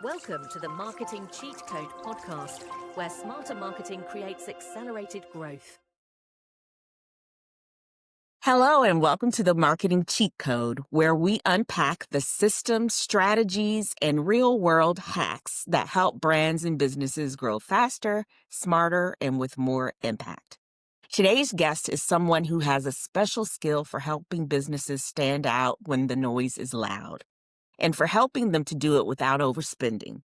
Welcome to the Marketing Cheat Code podcast, where smarter marketing creates accelerated growth. Hello, and welcome to the Marketing Cheat Code, where we unpack the systems, strategies, and real-world hacks that help brands and businesses grow faster, smarter, and with more impact. Today's guest is someone who has a special skill for helping businesses stand out when the noise is loud, and for helping them to do it without overspending.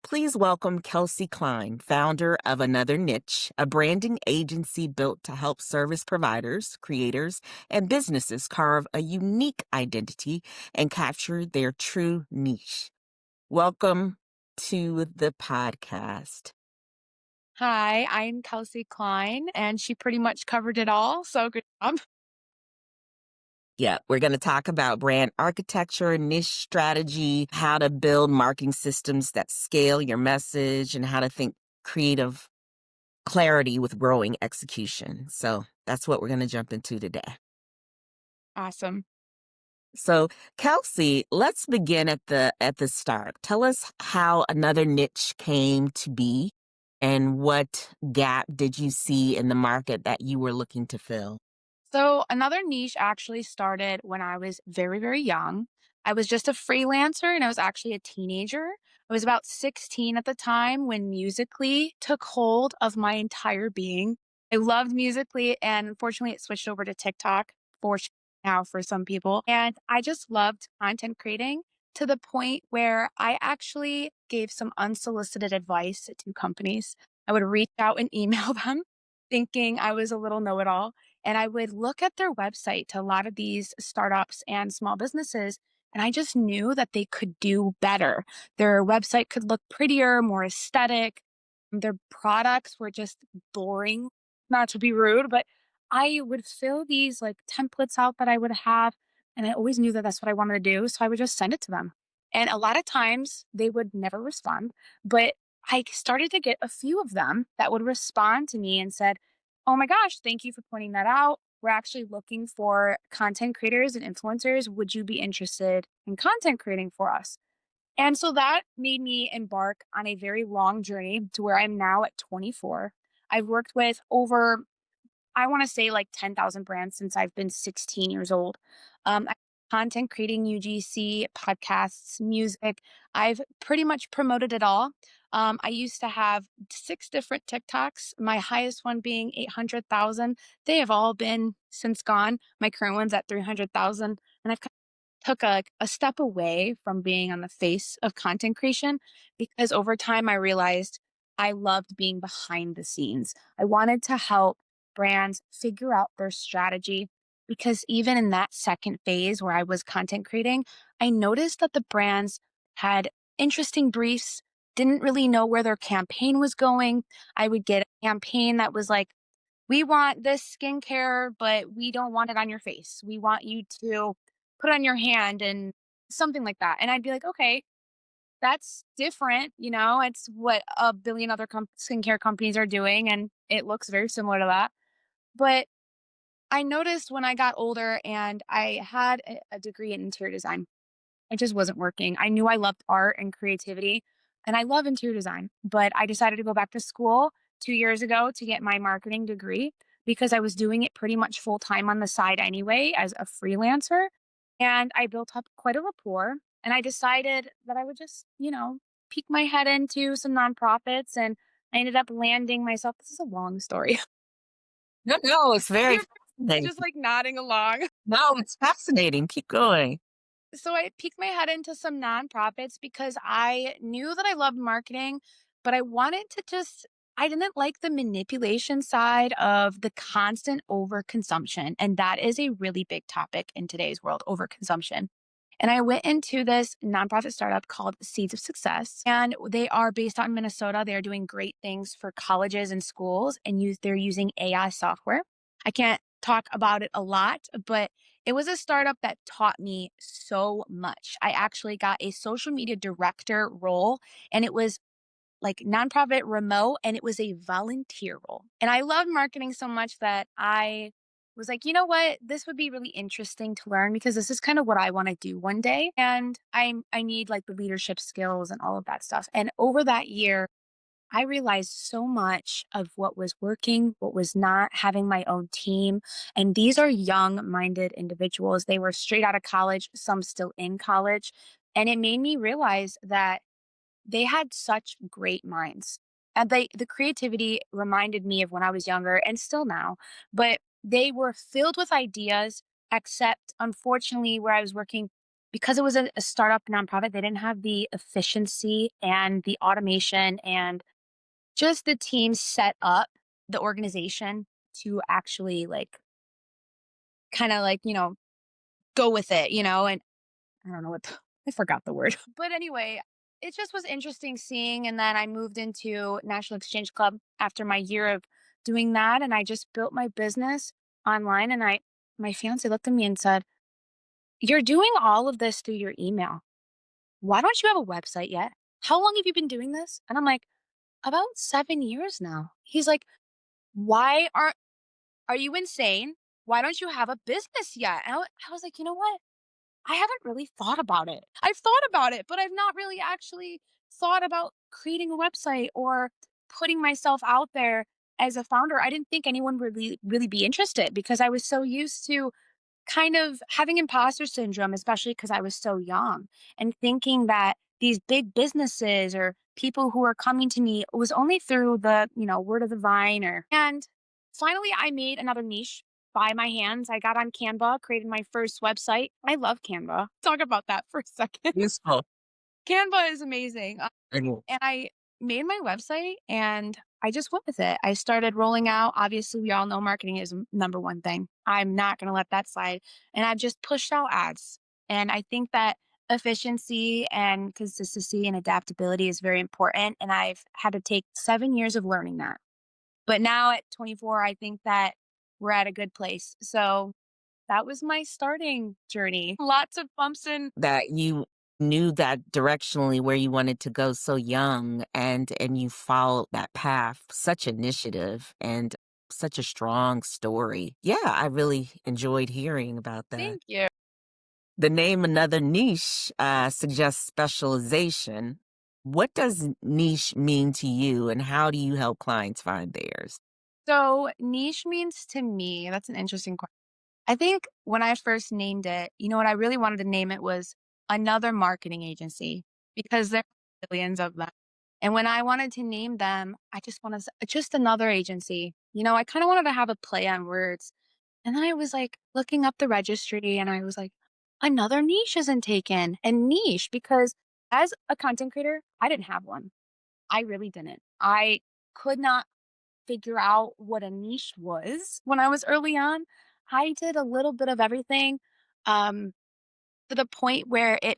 Please welcome Kelsey Klein, founder of Another Niche, a branding agency built to help service providers, creators, and businesses carve a unique identity and capture their true niche. Welcome to the podcast. Hi, I'm Kelsey Klein, and she pretty much covered it all, so good job. Yeah, we're going to talk about brand architecture, niche strategy, how to build marketing systems that scale your message, and how to think creative clarity with growing execution. So that's what we're going to jump into today. Awesome. So, Kelsey, let's begin at the start. Tell us how Another Niche came to be and what gap did you see in the market that you were looking to fill? So, Another Niche actually started when I was very, very young. I was just a freelancer and I was actually a teenager. I was about 16 at the time when Musically took hold of my entire being. I loved Musically, and unfortunately, it switched over to TikTok for now for some people. And I just loved content creating to the point where I actually gave some unsolicited advice to companies. I would reach out and email them thinking I was a little know it all, and I would look at their website to a lot of these startups and small businesses, and I just knew that they could do better. Their website could look prettier, more aesthetic. Their products were just boring, not to be rude, but I would fill these like templates out that I would have. And I always knew that that's what I wanted to do. So I would just send it to them. And a lot of times they would never respond. But I started to get a few of them that would respond to me and said, "Oh my gosh, thank you for pointing that out. We're actually looking for content creators and influencers. Would you be interested in content creating for us?" And so that made me embark on a very long journey to where I'm now at 24. I've worked with over, I want to say like 10,000 brands since I've been 16 years old. I- Content creating, UGC, podcasts, music. I've pretty much promoted it all. I used to have 6 different TikToks, my highest one being 800,000. They have all been since gone. My current one's at 300,000. And I've took a step away from being on the face of content creation because over time I realized I loved being behind the scenes. I wanted to help brands figure out their strategy because even in that second phase where I was content creating, I noticed that the brands had interesting briefs, didn't really know where their campaign was going. I would get a campaign that was like, "We want this skincare, but we don't want it on your face. We want you to put it on your hand," and something like that. And I'd be like, "Okay, that's different. It's what a billion other skincare companies are doing. And it looks very similar to that." But I noticed when I got older and I had a degree in interior design, it just wasn't working. I knew I loved art and creativity, and I love interior design, but I decided to go back to school 2 years ago to get my marketing degree because I was doing it pretty much full time on the side anyway as a freelancer. And I built up quite a rapport, and I decided that I would just, peek my head into some nonprofits. And I ended up landing myself. This is a long story. No, it's very You're fascinating. just like nodding along. No, it's fascinating. Keep going. So I peeked my head into some nonprofits because I knew that I loved marketing, but I wanted to I didn't like the manipulation side of the constant overconsumption. And that is a really big topic in today's world, overconsumption. And I went into this nonprofit startup called Seeds of Success, and they are based out in Minnesota. They are doing great things for colleges and schools, and they're using AI software. I can't talk about it a lot, but it was a startup that taught me so much. I actually got a social media director role, and it was like nonprofit remote, and it was a volunteer role. And I loved marketing so much that I was like, you know what? This would be really interesting to learn because this is kind of what I want to do one day. And I need like the leadership skills and all of that stuff. And over that year, I realized so much of what was working, what was not, having my own team. And these are young minded individuals. They were straight out of college, some still in college. And it made me realize that they had such great minds. And the creativity reminded me of when I was younger and still now, but they were filled with ideas, except unfortunately where I was working, because it was a startup nonprofit, they didn't have the efficiency and the automation and just the team set up, the organization to actually like kind of like, go with it, and I don't know what I forgot the word. But anyway, it just was interesting seeing. And then I moved into National Exchange Club after my year of doing that. And I just built my business online. And my fiance looked at me and said, "You're doing all of this through your email. Why don't you have a website yet? How long have you been doing this?" And I'm like, "About 7 years now." He's like, "Why are you insane? Why don't you have a business yet?" And I was like, you know what? I haven't really thought about it. I've thought about it, but I've not really actually thought about creating a website or putting myself out there as a founder. I didn't think anyone would really be interested because I was so used to kind of having imposter syndrome, especially because I was so young and thinking that these big businesses or people who are coming to me was only through the, word of the vine and finally I made another niche by my hands. I got on Canva, created my first website. I love Canva. Talk about that for a second. Useful. Canva is amazing. And I made my website and I just went with it. I started rolling out. Obviously, we all know marketing is number one thing. I'm not going to let that slide. And I've just pushed out ads. And I think that efficiency and consistency and adaptability is very important. And I've had to take 7 years of learning that. But now at 24, I think that we're at a good place. So that was my starting journey. Lots of bumps and That you knew that directionally where you wanted to go so young, and you followed that path. Such initiative and such a strong story. Yeah, I really enjoyed hearing about that. thank you. The name Another Niche suggests specialization. What does niche mean to you, and how do you help clients find theirs? So niche means to me, that's an interesting question. I think when I first named it, what I really wanted to name it was another marketing agency because there are billions of them. And when I wanted to name them, I just wanted just another agency. I kind of wanted to have a play on words. And then I was like looking up the registry and I was like, another niche isn't taken. And niche because as a content creator, I didn't have one. I really didn't. I could not figure out what a niche was when I was early on. I did a little bit of everything um, to the point where it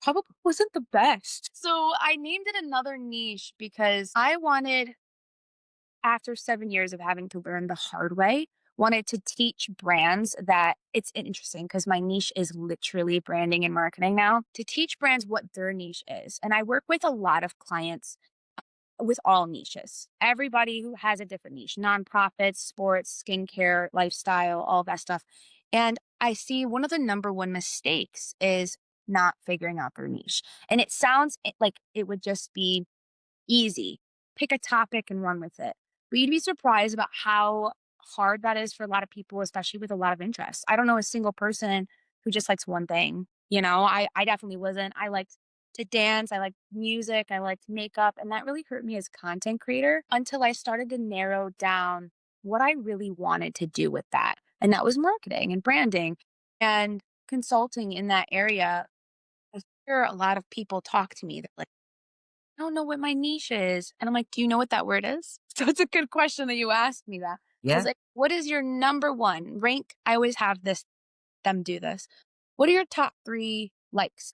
probably wasn't the best. So I named it another niche because I wanted, after 7 years of having to learn the hard way, wanted to teach brands that it's interesting because my niche is literally branding and marketing now to teach brands what their niche is. And I work with a lot of clients with all niches. Everybody who has a different niche, nonprofits, sports, skincare, lifestyle, all that stuff. And I see one of the number one mistakes is not figuring out their niche. And it sounds like it would just be easy. Pick a topic and run with it. But you'd be surprised about how hard that is for a lot of people, especially with a lot of interests. I don't know a single person who just likes one thing. I definitely wasn't. I liked to dance, I liked music, I liked makeup, and that really hurt me as a content creator until I started to narrow down what I really wanted to do with that. And that was marketing and branding and consulting in that area. I hear a lot of people talk to me. They're like, I don't know what my niche is. And I'm like, do you know what that word is? So it's a good question that you asked me that. I was Yeah. like, what is your number one rank? I always have them do this. What are your top three likes?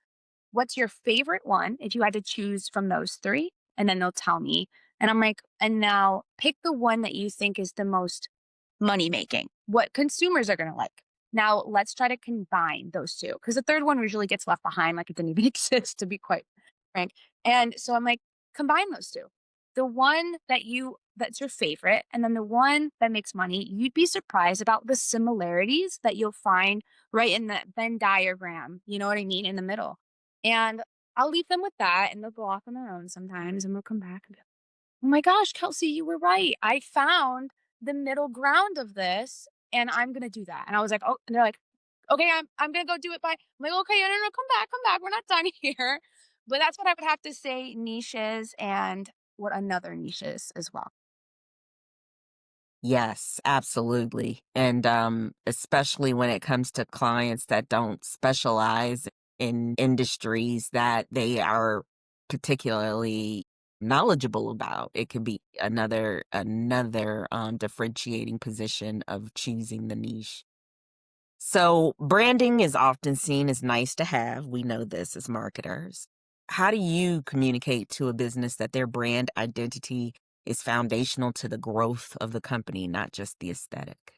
What's your favorite one if you had to choose from those three? And then they'll tell me. And I'm like, and now pick the one that you think is the most money making, what consumers are going to like. Now let's try to combine those two because the third one usually gets left behind, like it didn't even exist, to be quite frank. And so I'm like, combine those two. The one that you that's your favorite and then the one that makes money, you'd be surprised about the similarities that you'll find right in the Venn diagram. You know what I mean? In the middle. And I'll leave them with that and they'll go off on their own sometimes and we'll come back and be like, oh my gosh, Kelsey, you were right. I found the middle ground of this and I'm gonna do that. And I was like, oh, and they're like, okay, I'm gonna go do it by I'm like, okay, no, no, no, come back. We're not done here. But that's what I would have to say niches and what another niche is as well. Yes, absolutely. And especially when it comes to clients that don't specialize in industries that they are particularly knowledgeable about. It could be another differentiating position of choosing the niche. So, branding is often seen as nice to have. We know this as marketers. How do you communicate to a business that their brand identity is foundational to the growth of the company, not just the aesthetic?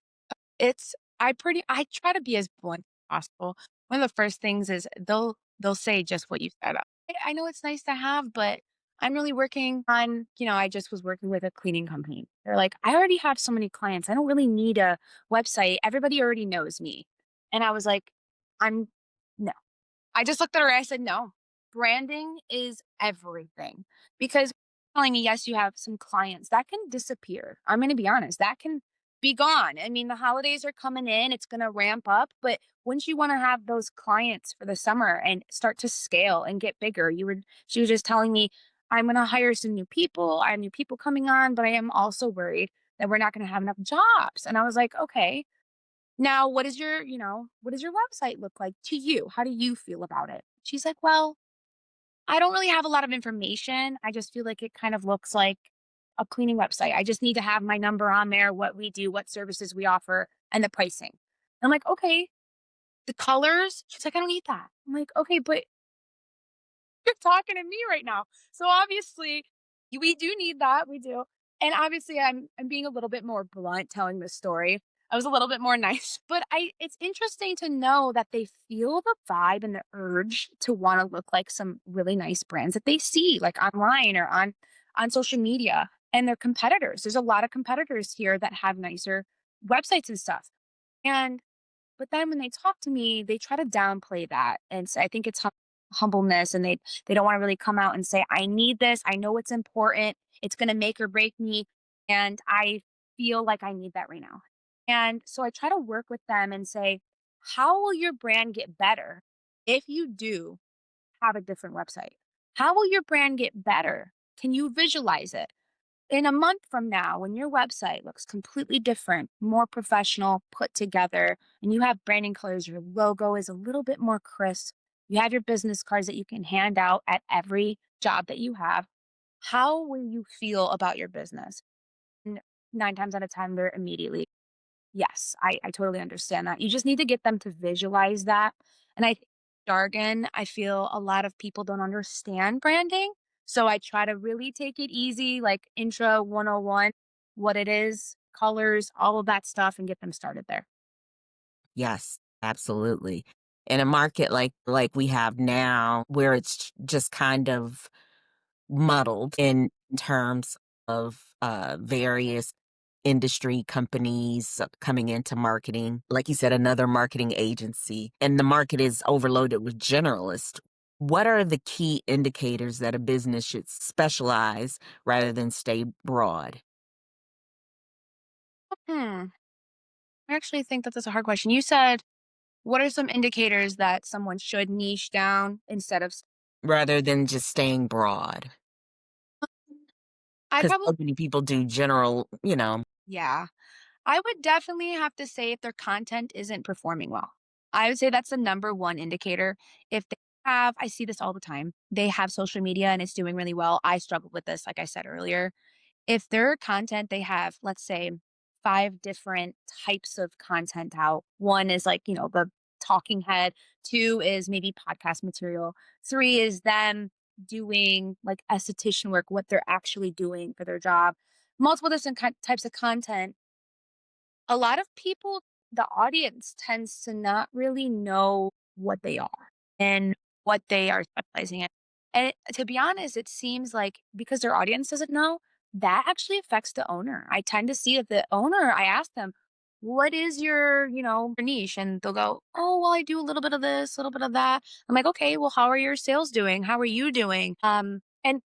It's I try to be as blunt as possible. One of the first things is they'll say just what you said. I know it's nice to have, but I'm really working on, I just was working with a cleaning company. They're like, I already have so many clients. I don't really need a website. Everybody already knows me. And I was like, I'm no. I just looked at her and I said, no, branding is everything. Because telling me, yes, you have some clients that can disappear. I'm going to be honest, that can be gone. I mean, the holidays are coming in, it's going to ramp up. But once you want to have those clients for the summer and start to scale and get bigger, she was just telling me, I'm going to hire some new people. I have new people coming on, but I am also worried that we're not going to have enough jobs. And I was like, okay, now, what does your website look like to you? How do you feel about it? She's like, well, I don't really have a lot of information. I just feel like it kind of looks like a cleaning website. I just need to have my number on there, what we do, what services we offer, and the pricing. I'm like, okay, the colors. She's like, I don't need that. I'm like, okay, but you're talking to me right now. So obviously, we do need that. We do. And obviously I'm being a little bit more blunt telling this story. I was a little bit more nice, but I it's interesting to know that they feel the vibe and the urge to want to look like some really nice brands that they see like online or on social media and their competitors. There's a lot of competitors here that have nicer websites and stuff. And but then when they talk to me, they try to downplay that, and so I think it's humbleness, and they don't want to really come out and say, "I need this. I know it's important. It's going to make or break me, and I feel like I need that right now." And so I try to work with them and say, "How will your brand get better if you do have a different website? How will your brand get better? Can you visualize it? In a month from now, when your website looks completely different, more professional, put together, and you have branding colors, your logo is a little bit more crisp, you have your business cards that you can hand out at every job that you have, how will you feel about your business?" And 9 times out of 10, they're immediately yes, I totally understand that. You just need to get them to visualize that. And I think jargon, I feel a lot of people don't understand branding. So I try to really take it easy, like intro 101, what it is, colors, all of that stuff, and get them started there. Yes, absolutely. In a market like we have now, where it's just kind of muddled in terms of various industry companies coming into marketing. Like you said, another marketing agency, and the market is overloaded with generalists. What are the key indicators that a business should specialize rather than stay broad? Hmm. I actually think that that's a hard question. You said, what are some indicators that someone should niche down instead of, Rather than just staying broad. I'd Because probably, so many people do general. yeah. I would definitely have to say if their content isn't performing well. I would say that's the number one indicator. If they have, I see this all the time, they have social media and it's doing really well. I struggle with this, like I said earlier. If their content, they have, let's say, 5 different types of content out. One is like, the talking head. Two is maybe podcast material. Three is them doing like esthetician work, what they're actually doing for their job. Multiple different types of content. A lot of people, the audience tends to not really know what they are and what they are specializing in. And to be honest, it seems like because their audience doesn't know, that actually affects the owner. I tend to see that the owner, I ask them, what is your, your niche? And they'll go, oh, well, I do a little bit of this, a little bit of that. I'm like, okay, well, how are your sales doing? How are you doing? And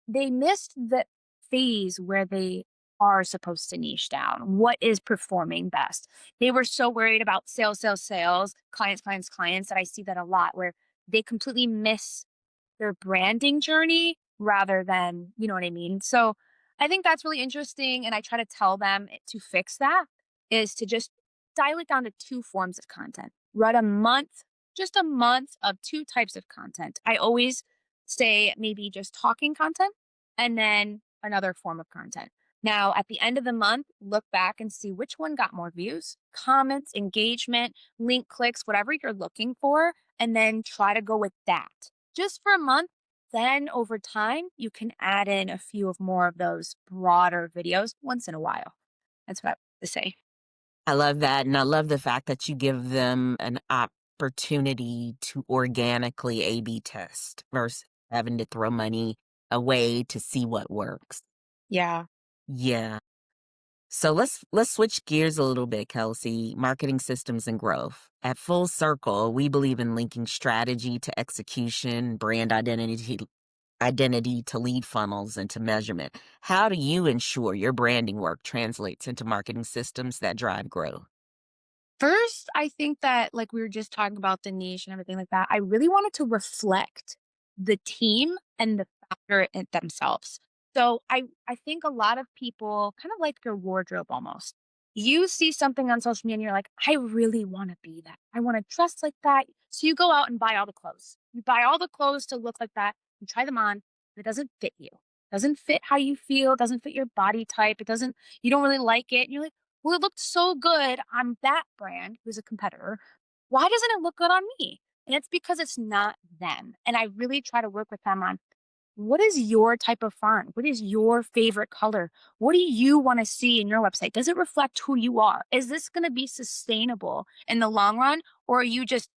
they missed the phase where they are supposed to niche down. What is performing best? They were so worried about sales, sales, sales, clients, clients, clients that I see that a lot where they completely miss their branding journey rather than, you know what I mean? So I think that's really interesting. And I try to tell them to fix that is to just dial it down to two forms of content. Run a month, just a month of two types of content. I always say maybe just talking content and then another form of content. Now, at the end of the month, look back and see which one got more views, comments, engagement, link clicks, whatever you're looking for, and then try to go with that just for a month. Then over time, you can add in a few of more of those broader videos once in a while. That's what I would say. I love that. And I love the fact that you give them an opportunity to organically A B test versus having to throw money away to see what works. Yeah. Yeah. So let's switch gears a little bit, Kelsey. Marketing systems and growth. At Full Circle, we believe in linking strategy to execution, brand identity to lead funnels and to measurement. How do you ensure your branding work translates into marketing systems that drive growth? First, I think that, like we were just talking about the niche and everything like that, I really wanted to reflect the team and the founder themselves. So I think a lot of people kind of like your wardrobe almost. You see something on social media and you're like, I really want to be that. I want to dress like that. So you go out and buy all the clothes. You buy all the clothes to look like that. You try them on. It doesn't fit you. Doesn't fit how you feel. Doesn't fit your body type. It doesn't. You don't really like it. And you're like, well, it looked so good on that brand who's a competitor. Why doesn't it look good on me? And it's because it's not them. And I really try to work with them on what is your type of font? What is your favorite color? What do you want to see in your website? Does it reflect who you are? Is this going to be sustainable in the long run? Or are you just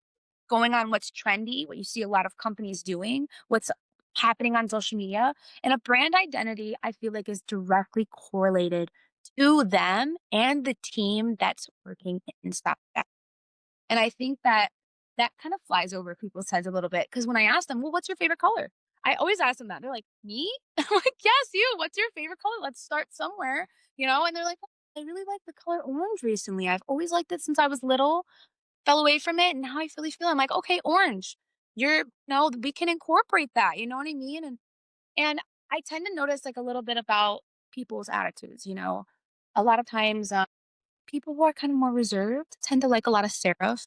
going on what's trendy, what you see a lot of companies doing, what's happening on social media? And a brand identity, I feel like, is directly correlated to them and the team that's working inside that. And I think that that kind of flies over people's heads a little bit because when I ask them, well, what's your favorite color? I always ask them that. They're like, me? I'm like, yes, you. What's your favorite color? Let's start somewhere, And they're like, "Oh, I really like the color orange recently. I've always liked it since I was little, fell away from it, and now I really feel." I'm like, okay, orange. We can incorporate that. You know what I mean? And I tend to notice like a little bit about people's attitudes. A lot of times, people who are kind of more reserved tend to like a lot of serif,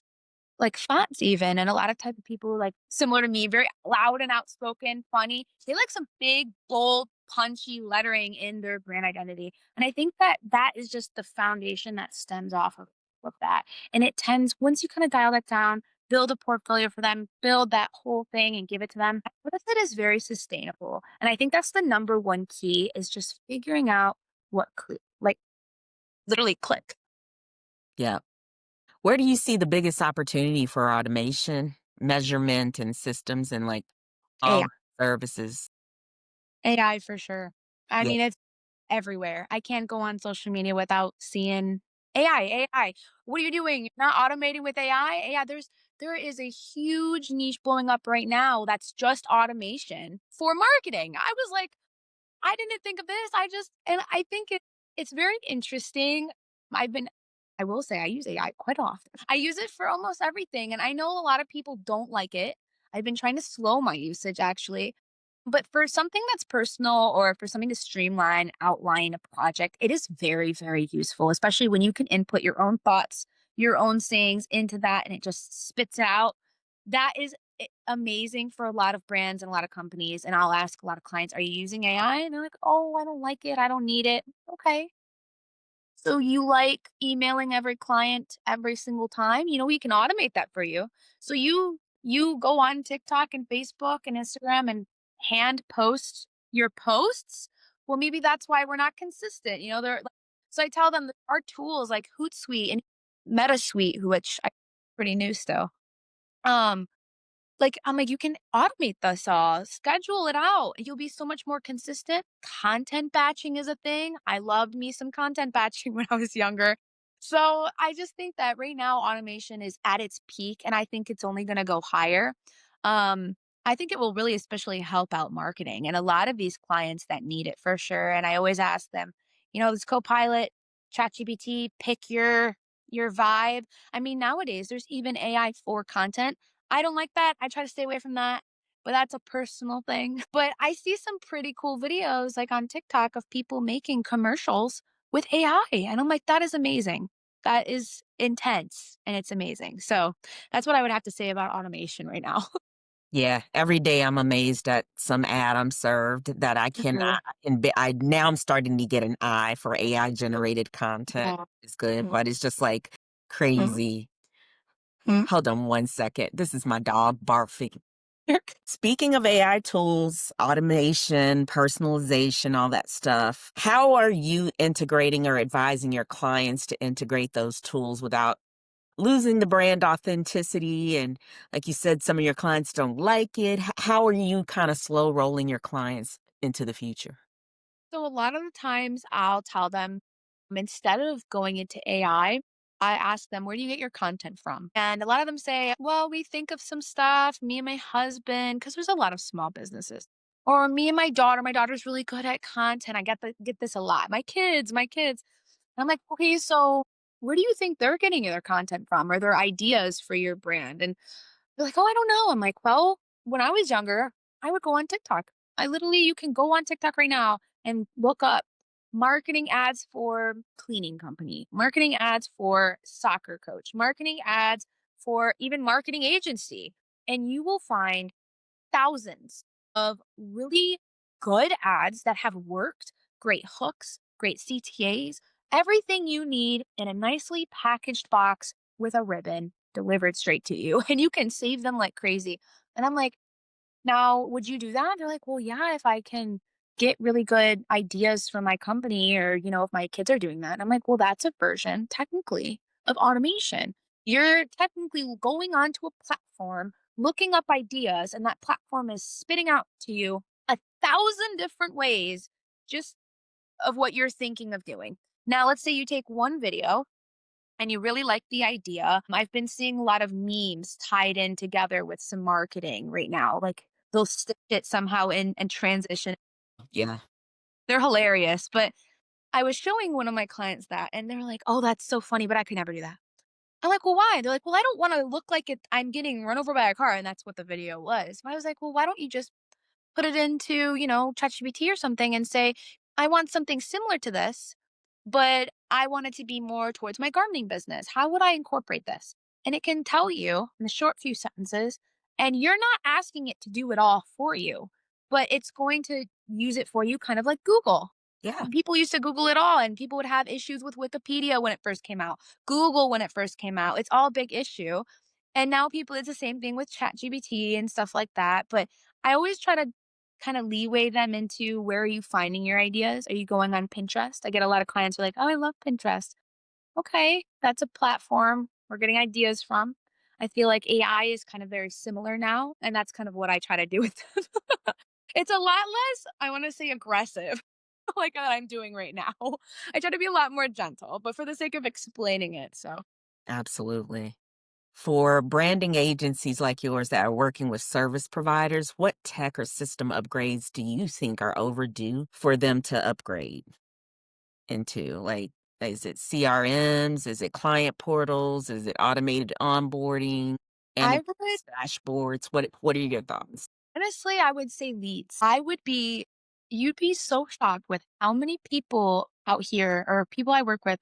like fonts even, and a lot of type of people like similar to me, very loud and outspoken, funny. They like some big, bold, punchy lettering in their brand identity. And I think that that is just the foundation that stems off of that. And it tends, once you kind of dial that down, build a portfolio for them, build that whole thing and give it to them, what if it is very sustainable? And I think that's the number one key is just figuring out like literally click. Yeah. Where do you see the biggest opportunity for automation, measurement, and systems and like all AI. the services? AI for sure. I Yeah. mean, it's everywhere. I can't go on social media without seeing AI, AI. What are you doing? You're not automating with AI? Yeah, there is a huge niche blowing up right now that's just automation for marketing. I was like, I didn't think of this. And I think it's very interesting. I've been I will say I use AI quite often. I use it for almost everything and I know a lot of people don't like it. I've been trying to slow my usage actually. But for something that's personal or for something to streamline, outline a project, it is very, very useful, especially when you can input your own thoughts, your own sayings into that and it just spits out. That is amazing for a lot of brands and a lot of companies. And I'll ask a lot of clients, are you using AI? And they're like, oh, I don't like it. I don't need it. Okay. So you like emailing every client every single time? We can automate that for you. So you go on TikTok and Facebook and Instagram and hand post your posts. Well, maybe that's why we're not consistent. They're like, so I tell them there are tools like Hootsuite and MetaSuite, which I pretty new still. Um, Like, I'm like, "You can automate this all, schedule it out, you'll be so much more consistent." Content batching is a thing. I loved me some content batching when I was younger. So, I just think that right now automation is at its peak, and I think it's only gonna go higher. Um, I think it will really especially help out marketing and a lot of these clients that need it for sure, and I always ask them, "This Copilot, ChatGPT, pick your vibe." I mean, nowadays, there's even AI for content. I don't like that. I try to stay away from that, but that's a personal thing. But I see some pretty cool videos like on TikTok of people making commercials with AI. And I'm like, that is amazing. That is intense and it's amazing. So that's what I would have to say about automation right now. Yeah, every day I'm amazed at some ad I'm served that I Mhm. cannot I now I'm starting to get an eye for AI generated content. Yeah. It's good, Mhm. but it's just like crazy. Hold on one second. This is my dog barfing. Speaking of AI tools, automation, personalization, all that stuff, how are you integrating or advising your clients to integrate those tools without losing the brand authenticity? And like you said, some of your clients don't like it. How are you kind of slow rolling your clients into the future? So a lot of the times I'll tell them instead of going into I ask them, where do you get your content from? And a lot of them say, well, we think of some stuff, me and my husband, because there's a lot of small businesses. Or me and my daughter. My daughter's really good at content. I get this a lot. My kids. And I'm like, okay, so where do you think they're getting their content from or their ideas for your brand? And they're like, "Oh, I don't know." I'm like, "Well, when I was younger, I would go on TikTok. You can go on TikTok right now and look up marketing ads for cleaning company, marketing ads for soccer coach, marketing ads for even marketing agency, and you will find thousands of really good ads that have worked, great hooks, great CTAs, everything you need in a nicely packaged box with a ribbon delivered straight to you. And you can save them like crazy. And I'm like, now, would you do that? They're like, well, yeah, if I can get really good ideas from my company or, if my kids are doing that. And I'm like, well, that's a version technically of automation. You're technically going onto a platform, looking up ideas, and that platform is spitting out to you 1,000 different ways just of what you're thinking of doing. Now, let's say you take one video and you really like the idea. I've been seeing a lot of memes tied in together with some marketing right now. Like they'll stitch it somehow in and transition. Yeah. They're hilarious. But I was showing one of my clients that and they're like, oh, that's so funny, but I could never do that. I'm like, well, why? They're like, well, I don't want to look like I'm getting run over by a car. And that's what the video was. But I was like, well, why don't you just put it into, ChatGPT or something and say, I want something similar to this, but I want it to be more towards my gardening business. How would I incorporate this? And it can tell you in a short few sentences, and you're not asking it to do it all for you, but it's going to use it for you, kind of like Google. Yeah. People used to Google it all, and people would have issues with Wikipedia when it first came out, Google when it first came out. It's all a big issue. And now it's the same thing with ChatGPT and stuff like that. But I always try to kind of leeway them into where are you finding your ideas? Are you going on Pinterest? I get a lot of clients who are like, oh, I love Pinterest. Okay, that's a platform we're getting ideas from. I feel like AI is kind of very similar now, and that's kind of what I try to do with them. It's a lot less, I want to say, aggressive, like that I'm doing right now. I try to be a lot more gentle, but for the sake of explaining it. So Absolutely. For branding agencies like yours that are working with service providers, what tech or system upgrades do you think are overdue for them to upgrade into? Like, is it CRMs? Is it client portals? Is it automated onboarding? I And would dashboards? What are your thoughts? honestly, I would say leads. You'd be so shocked with how many people out here or people I work with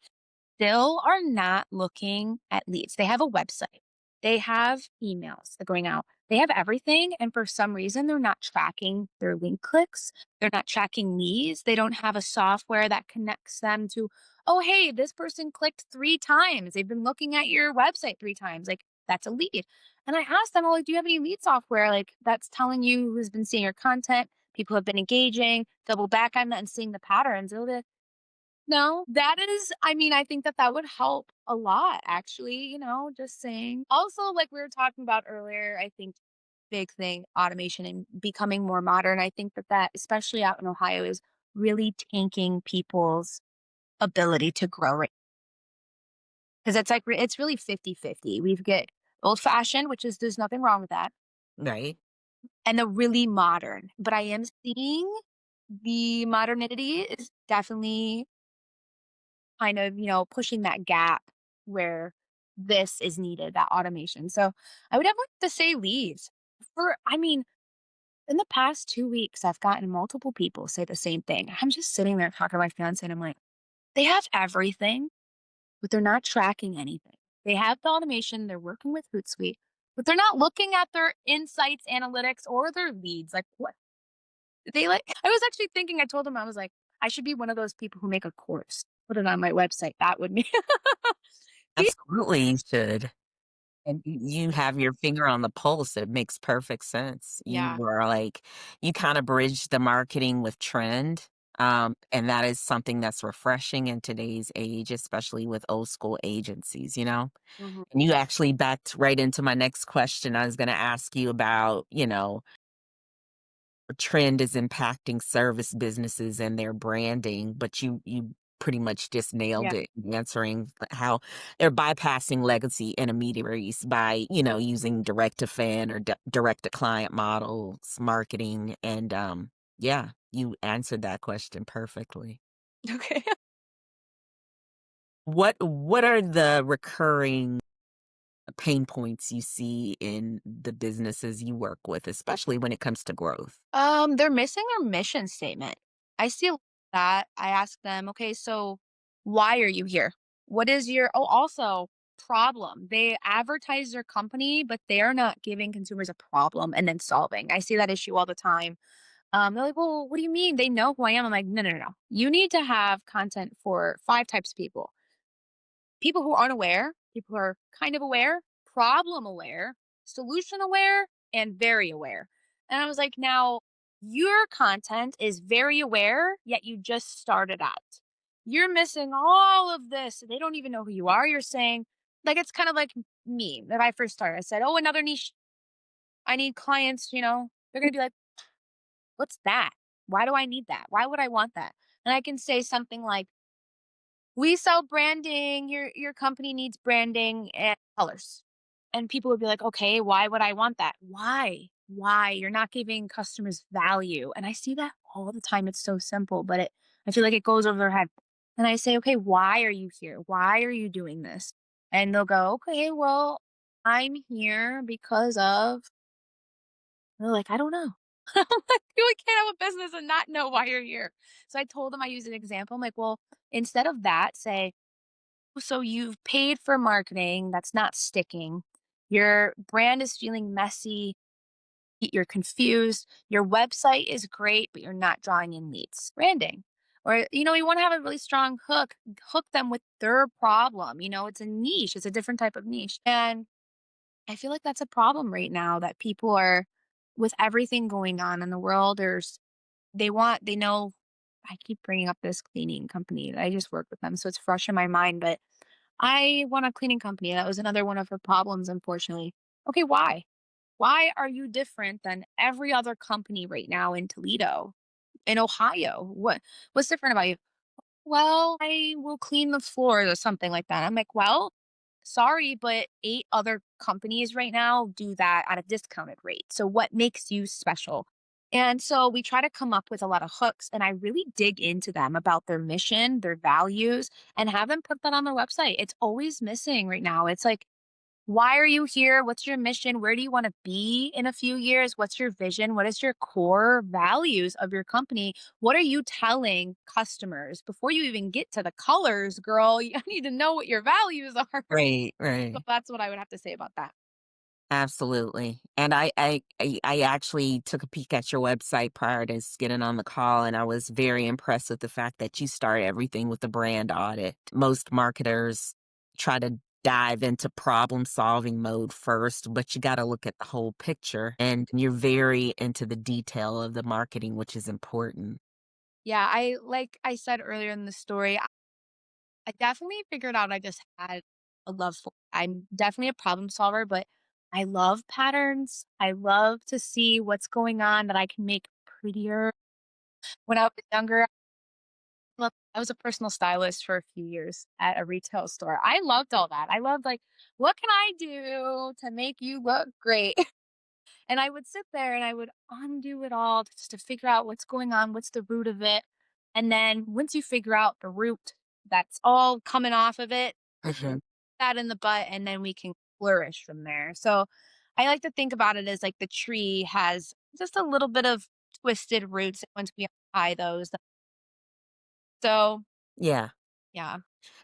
still are not looking at leads. They have a website, they have emails that are going out, they have everything. And for some reason, they're not tracking their link clicks, they're not tracking leads, they don't have a software that connects them to, oh, hey, this person clicked 3 times, they've been looking at your website 3 times. Like, that's a lead. And I asked them, well, like, do you have any lead software like that's telling you who's been seeing your content? People have been engaging, double back on that and seeing the patterns. They'll be like, no, that is, I mean, I think that that would help a lot, actually, just saying. Also, like we were talking about earlier, I think big thing, automation and becoming more modern. I think that especially out in Ohio, is really tanking people's ability to grow right, because it's like it's really 50-50. We've got old fashioned, which is there's nothing wrong with that, Right. and the really modern. But I am seeing the modernity is definitely kind of, pushing that gap where this is needed, that automation. So I would have to say leaves. I mean, in the past 2 weeks, I've gotten multiple people say the same thing. I'm just sitting there talking to my fiance and I'm like, they have everything, but they're not tracking anything. They have the automation, they're working with Hootsuite, but they're not looking at their insights, analytics, or their leads. Like what they like. I was actually thinking, I told them, I was like, I should be one of those people who make a course, put it on my website. That would be Absolutely, you should. And you have your finger on the pulse. It makes perfect sense. You yeah. were like, you kind of bridge the marketing with trend. And that is something that's refreshing in today's age, especially with old school agencies, you know? Mhm. And you actually backed right into my next question. I was going to ask you about, trend is impacting service businesses and their branding, but you pretty much just nailed Yeah. it, answering how they're bypassing legacy intermediaries by, using direct to fan or direct to client models, marketing, and yeah, you answered that question perfectly. Okay. What are the recurring pain points you see in the businesses you work with, especially when it comes to growth? They're missing their mission statement. I see that. I ask them, okay, so why are you here? What is your, oh, also problem? They advertise their company, but they are not giving consumers a problem and then solving. I see that issue all the time. They're like, well, what do you mean? They know who I am. I'm like, no, no, no, no. You need to have content for five types of people: people who aren't aware, people who are kind of aware, problem aware, solution aware, and very aware. And I was like, now your content is very aware, yet you just started out. You're missing all of this. They don't even know who you are. You're saying, like, it's kind of like me. When I first started, I said, oh, another niche. I need clients, they're going to be like, what's that? Why do I need that? Why would I want that? And I can say something like, we sell branding. Your company needs branding and colors. And people would be like, "Okay, why would I want that?" Why? Why? You're not giving customers value. And I see that all the time. It's so simple, but I feel like it goes over their head. And I say, "Okay, why are you here? Why are you doing this?" And they'll go, "Okay, well, I'm here because of," they're like, "I don't know." I'm like, "You can't have a business and not know why you're here." So I told them, I used an example. I'm like, "Well, instead of that, say, so you've paid for marketing that's not sticking. Your brand is feeling messy. You're confused. Your website is great, but you're not drawing in leads. Branding. Or, you want to have a really strong hook them with their problem. It's a niche, it's a different type of niche. And I feel like that's a problem right now, that people are, with everything going on in the world, they know. I keep bringing up this cleaning company. I just work with them, so it's fresh in my mind, but I want a cleaning company. That was another one of her problems, unfortunately. Okay, why? Why are you different than every other company right now in Toledo, in Ohio? What's different about you? Well, I will clean the floors or something like that. I'm like, well, sorry, but eight other companies right now do that at a discounted rate. So what makes you special? And so we try to come up with a lot of hooks, and I really dig into them about their mission, their values, and have them put that on their website. It's always missing right now. It's like, why are you here? What's your mission? Where do you want to be in a few years? What's your vision? What is your core values of your company? What are you telling customers before you even get to the colors, girl? You need to know what your values are. Right, So right. that's what I would have to say about that. Absolutely. And I actually took a peek at your website prior to getting on the call, and I was very impressed with the fact that you start everything with a brand audit. Most marketers try to dive into problem solving mode first, but you got to look at the whole picture, and you're very into the detail of the marketing, which is important. Yeah, I like I said earlier in the story, I definitely figured out I just had a love for. I'm definitely a problem solver, but I love patterns. I love to see what's going on that I can make prettier. When I was younger, I was a personal stylist for a few years at a retail store. I loved all that. I loved like, what can I do to make you look great? And I would sit there and I would undo it all just to figure out what's going on, what's the root of it. And then once you figure out the root that's all coming off of it, Mhm. that in the butt, and then we can flourish from there. So I like to think about it as like the tree has just a little bit of twisted roots. And once we apply those, so Yeah. yeah.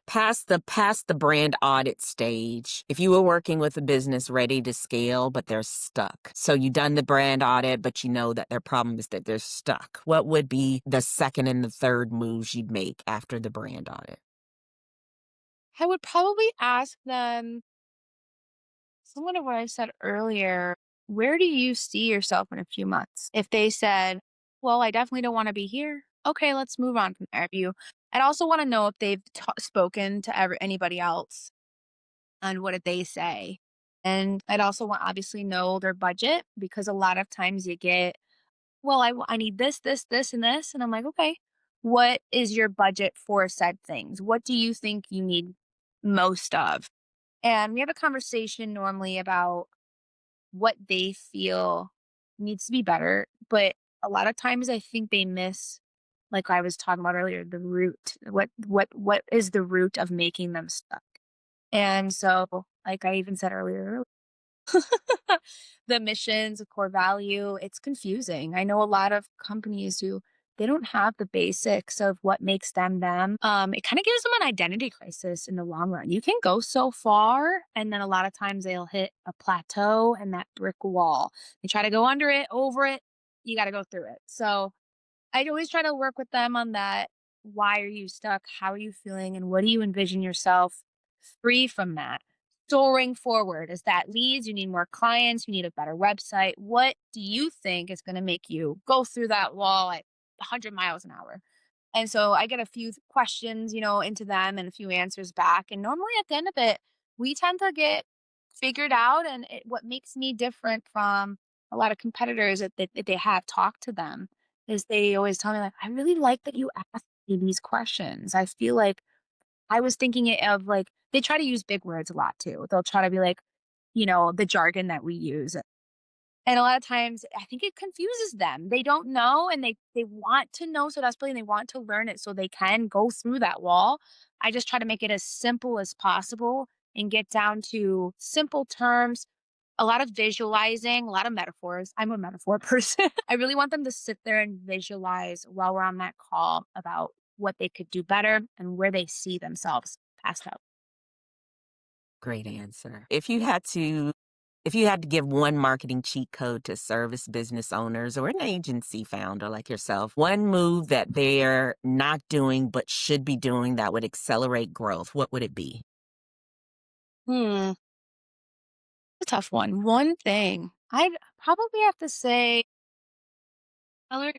Past the brand audit stage, if you were working with a business ready to scale, but they're stuck. So you done the brand audit, but you know that their problem is that they're stuck. What would be the second and the third moves you'd make after the brand audit? I would probably ask them similar to what I said earlier, where do you see yourself in a few months? If they said, well, I definitely don't want to be here. Okay, let's move on from there. If you, I'd also want to know if they've spoken to anybody else and what did they say. And I'd also want obviously know their budget because a lot of times you get, well, I need this, this, this, and this. And I'm like, okay, what is your budget for said things? What do you think you need most of? And we have a conversation normally about what they feel needs to be better, but a lot of times I think they miss, like I was talking about earlier, the root. What is the root of making them stuck? And so, like I even said earlier, the missions, the core value, it's confusing. I know a lot of companies who they don't have the basics of what makes them them. It kind of gives them an identity crisis in the long run. You can go so far, and then a lot of times they'll hit a plateau and that brick wall. They try to go under it, over it. You got to go through it. So I'd always try to work with them on that. Why are you stuck? How are you feeling? And what do you envision yourself free from that? Soaring forward. As that leads, you need more clients, you need a better website. What do you think is going to make you go through that wall at 100 miles an hour? And so I get a few questions, into them and a few answers back. And normally at the end of it, we tend to get figured out. And what makes me different from a lot of competitors that they have talked to them is they always tell me like, I really like that you asked me these questions. I feel like I was thinking it of like, they try to use big words a lot too. They'll try to be like, the jargon that we use. And a lot of times, I think it confuses them. They don't know and they want to know so desperately and they want to learn it so they can go through that wall. I just try to make it as simple as possible and get down to simple terms, a lot of visualizing, a lot of metaphors. I'm a metaphor person. I really want them to sit there and visualize while we're on that call about what they could do better and where they see themselves passed out. Great answer. If you had to give one marketing cheat code to service business owners or an agency founder like yourself, one move that they're not doing but should be doing that would accelerate growth, what would it be? A tough one. One thing I'd probably have to say, color.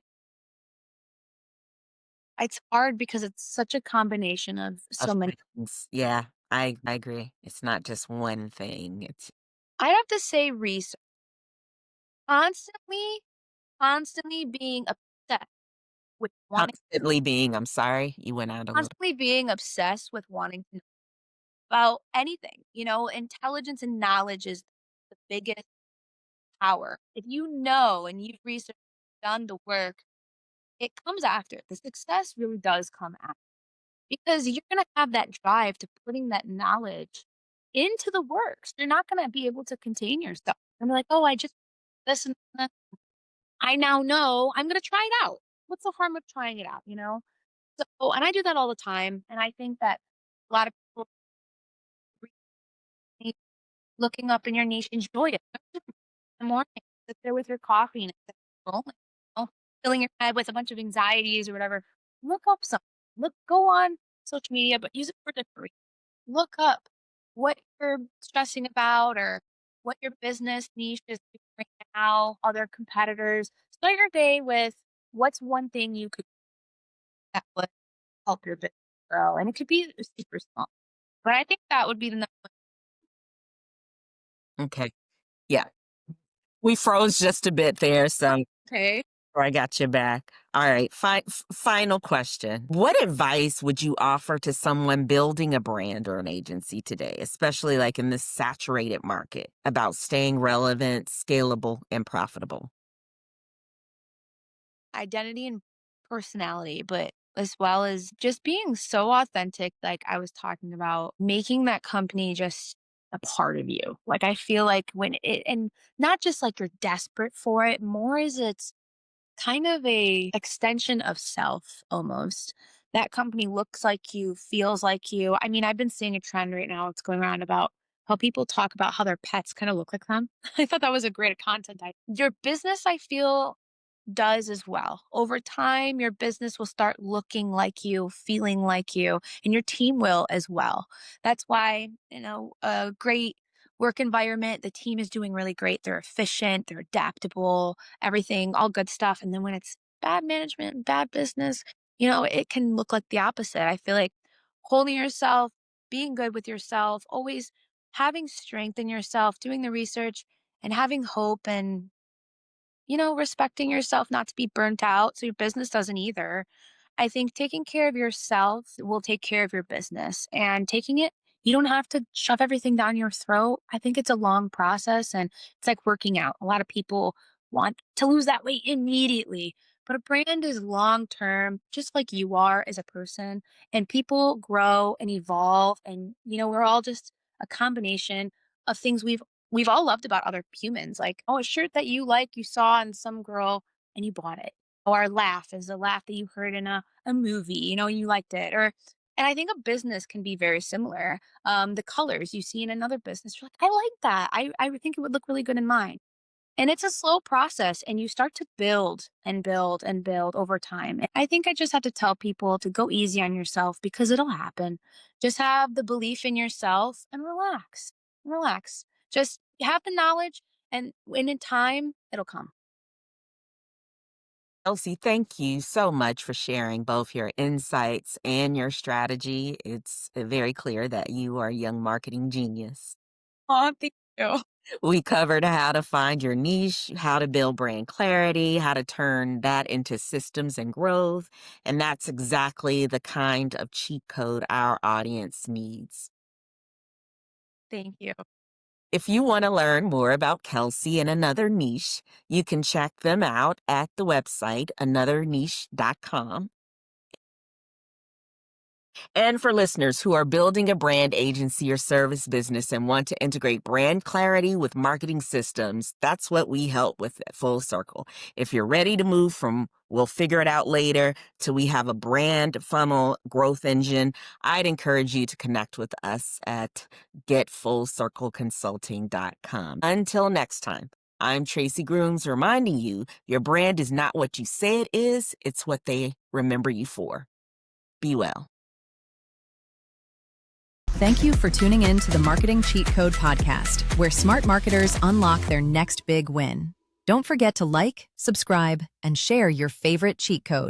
It's hard because it's such a combination of so Of many. things. Yeah, I agree. It's not just one thing. It's I'd have to say research. Constantly, constantly being obsessed with wanting, I'm sorry, you went out a little. constantly being obsessed with wanting to know about anything. Intelligence and knowledge is the biggest power. If you know and you've researched, done the work, it comes after. The success really does come after because you're going to have that drive to putting that knowledge into the works. You're not going to be able to contain yourself. And be like, oh, I just this and that. I now know I'm going to try it out. What's the harm of trying it out? So, and I do that all the time. And I think that a lot of people really looking up in your niche, enjoy it. In the morning, sit there with your coffee and it's rolling, filling your head with a bunch of anxieties or whatever. Look up something. Go on social media, but use it for different reasons. Look up what you're stressing about or what your business niche is doing right now, other competitors. Start your day with what's one thing you could do that would help your business grow. And it could be super small. But I think that would be the number Okay. Yeah, we froze just a bit there, so Okay. I got you back. All right, final question. What advice would you offer to someone building a brand or an agency today, especially like in this saturated market, about staying relevant, scalable, and profitable? Identity and personality, but as well as just being so authentic, like I was talking about, making that company just a part of you. Like I feel like when it, and not just like you're desperate for it, more is it's kind of a extension of self almost. That company looks like you, feels like you. I mean, I've been seeing a trend right now. It's going around about how people talk about how their pets kind of look like them. I thought that was a great content. Your business, I feel, does as well. Over time, your business will start looking like you, feeling like you, and your team will as well. That's why, a great work environment, the team is doing really great. They're efficient, they're adaptable, everything, all good stuff. And then when it's bad management, bad business, it can look like the opposite. I feel like holding yourself, being good with yourself, always having strength in yourself, doing the research, and having hope and respecting yourself not to be burnt out so your business doesn't either. I think taking care of yourself will take care of your business and taking it, you don't have to shove everything down your throat. I think it's a long process and it's like working out. A lot of people want to lose that weight immediately, but a brand is long term, just like you are as a person. And people grow and evolve. And, we're all just a combination of things we've all loved about other humans. Like, oh, a shirt that you like, you saw on some girl and you bought it. Or a laugh is a laugh that you heard in a movie, you liked it. And I think a business can be very similar. The colors you see in another business, you're like, I like that. I would think it would look really good in mine. And it's a slow process and you start to build and build and build over time. And I think I just have to tell people to go easy on yourself because it'll happen. Just have the belief in yourself and relax. Relax. Just have the knowledge and when in time, it'll come. Kelsey, thank you so much for sharing both your insights and your strategy. It's very clear that you are a young marketing genius. Oh, thank you. We covered how to find your niche, how to build brand clarity, how to turn that into systems and growth. And that's exactly the kind of cheat code our audience needs. Thank you. If you want to learn more about Kelsey and Another Niche, you can check them out at the website anotherniche.com. And for listeners who are building a brand agency or service business and want to integrate brand clarity with marketing systems, that's what we help with at Full Circle. If you're ready to move from we'll figure it out later to we have a brand funnel growth engine, I'd encourage you to connect with us at getfullcircleconsulting.com. Until next time, I'm Tracey Grooms reminding you your brand is not what you say it is, it's what they remember you for. Be well. Thank you for tuning in to the Marketing Cheat Code podcast, where smart marketers unlock their next big win. Don't forget to like, subscribe, and share your favorite cheat code.